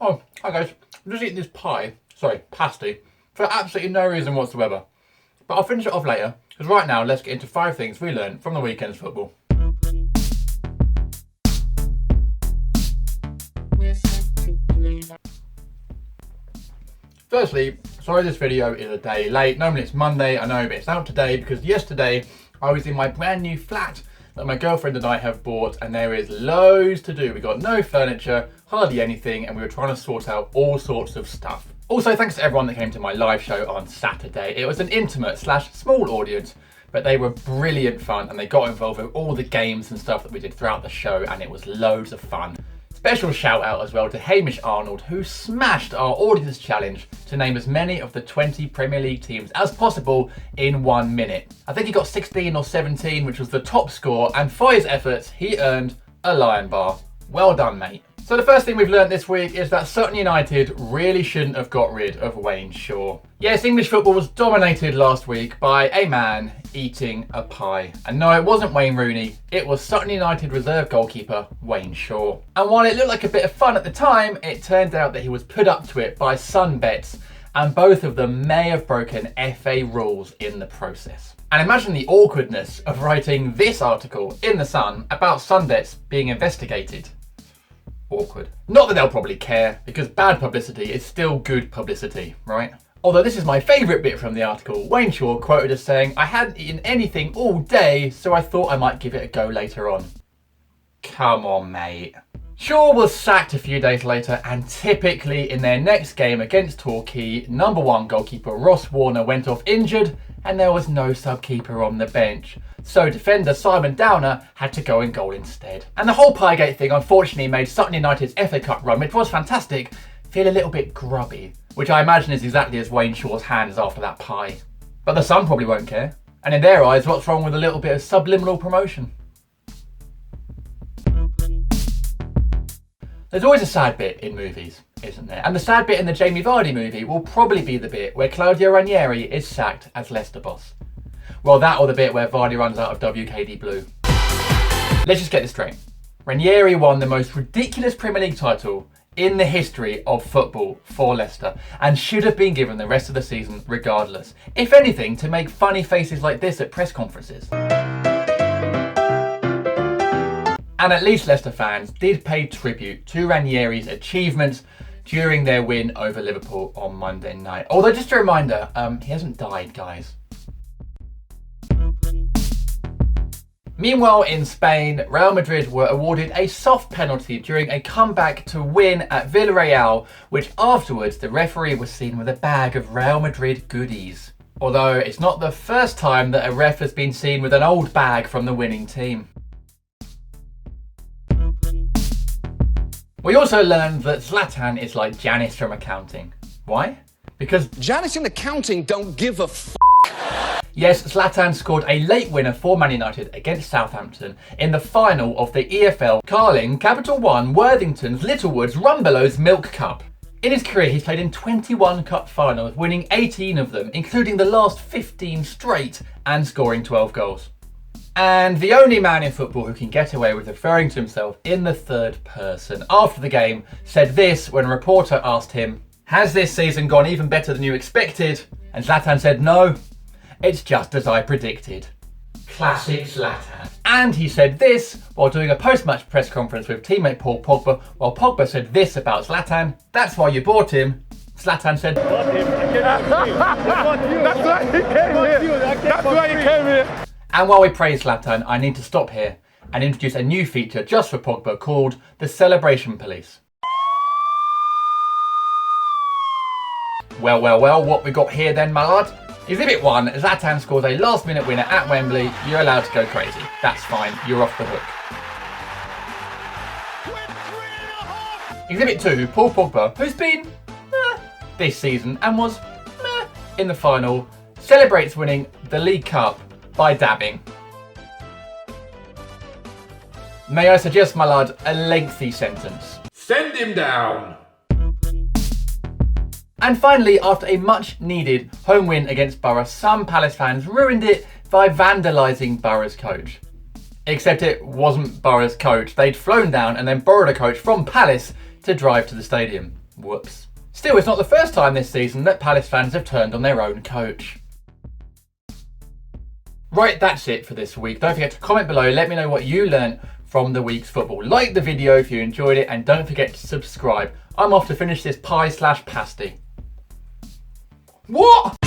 Oh, hi guys. I'm just eating this pasty, for absolutely no reason whatsoever. But I'll finish it off later, because right now let's get into 5 things we learned from the weekend's football. Firstly, sorry this video is a day late. Normally it's Monday, I know, but it's out today because yesterday I was in my brand new flat that my girlfriend and I have bought, and there is loads to do. We got no furniture, hardly anything, and we were trying to sort out all sorts of stuff. Also, thanks to everyone that came to my live show on Saturday. It was an intimate / small audience, but they were brilliant fun, and they got involved with all the games and stuff that we did throughout the show, and it was loads of fun. Special shout out as well to Hamish Arnold, who smashed our audience challenge to name as many of the 20 Premier League teams as possible in 1 minute. I think he got 16 or 17, which was the top score, and for his efforts, he earned a Lion Bar. Well done, mate. So the first thing we've learned this week is that Sutton United really shouldn't have got rid of Wayne Shaw. Yes, English football was dominated last week by a man eating a pie. And no, it wasn't Wayne Rooney, it was Sutton United reserve goalkeeper Wayne Shaw. And while it looked like a bit of fun at the time, it turned out that he was put up to it by Sun Bets, and both of them may have broken FA rules in the process. And imagine the awkwardness of writing this article in The Sun about Sun Bets being investigated. Awkward. Not that they'll probably care, because bad publicity is still good publicity, right? Although this is my favourite bit from the article. Wayne Shaw quoted as saying, "I hadn't eaten anything all day, so I thought I might give it a go later on." Come on, mate. Shaw was sacked a few days later, and typically in their next game against Torquay, number 1 goalkeeper Ross Warner went off injured, and there was no sub-keeper on the bench. So defender Simon Downer had to go in goal instead. And the whole Piegate thing unfortunately made Sutton United's FA Cup run, which was fantastic, feel a little bit grubby, which I imagine is exactly as Wayne Shaw's hands after that pie. But the Sun probably won't care. And in their eyes, what's wrong with a little bit of subliminal promotion? There's always a sad bit in movies, isn't there? And the sad bit in the Jamie Vardy movie will probably be the bit where Claudio Ranieri is sacked as Leicester boss. Well, that or the bit where Vardy runs out of WKD blue. Let's just get this straight. Ranieri won the most ridiculous Premier League title in the history of football for Leicester, and should have been given the rest of the season regardless. If anything, to make funny faces like this at press conferences. And at least Leicester fans did pay tribute to Ranieri's achievements during their win over Liverpool on Monday night. Although, just a reminder, he hasn't died, guys. Meanwhile, in Spain, Real Madrid were awarded a soft penalty during a comeback to win at Villarreal, which afterwards the referee was seen with a bag of Real Madrid goodies. Although it's not the first time that a ref has been seen with an old bag from the winning team. We also learned that Zlatan is like Janice from accounting. Why? Because Janice in accounting don't give a f***. Yes, Zlatan scored a late winner for Man United against Southampton in the final of the EFL Carling Capital One Worthington's Littlewoods Rumbelows Milk Cup. In his career, he's played in 21 cup finals, winning 18 of them, including the last 15 straight, and scoring 12 goals. And the only man in football who can get away with referring to himself in the third person after the game said this when a reporter asked him, "Has this season gone even better than you expected?" And Zlatan said, "No, it's just as I predicted." Classic Zlatan. And he said this while doing a post-match press conference with teammate Paul Pogba, while Pogba said this about Zlatan: "That's why you bought him." Zlatan said, That's why he came here. And while we praise Zlatan, I need to stop here and introduce a new feature just for Pogba called the Celebration Police. Well, what we got here then, my lad? Exhibit 1, Zlatan scores a last-minute winner at Wembley. You're allowed to go crazy. That's fine, you're off the hook. Exhibit 2, Paul Pogba, who's been this season and was in the final, celebrates winning the League Cup by dabbing. May I suggest, my lad, a lengthy sentence? Send him down! And finally, after a much-needed home win against Borough, some Palace fans ruined it by vandalising Borough's coach. Except it wasn't Borough's coach. They'd flown down and then borrowed a coach from Palace to drive to the stadium. Whoops. Still, it's not the first time this season that Palace fans have turned on their own coach. Right, that's it for this week. Don't forget to comment below, let me know what you learned from the week's football. Like the video if you enjoyed it, and don't forget to subscribe. I'm off to finish this pie/pasty. What?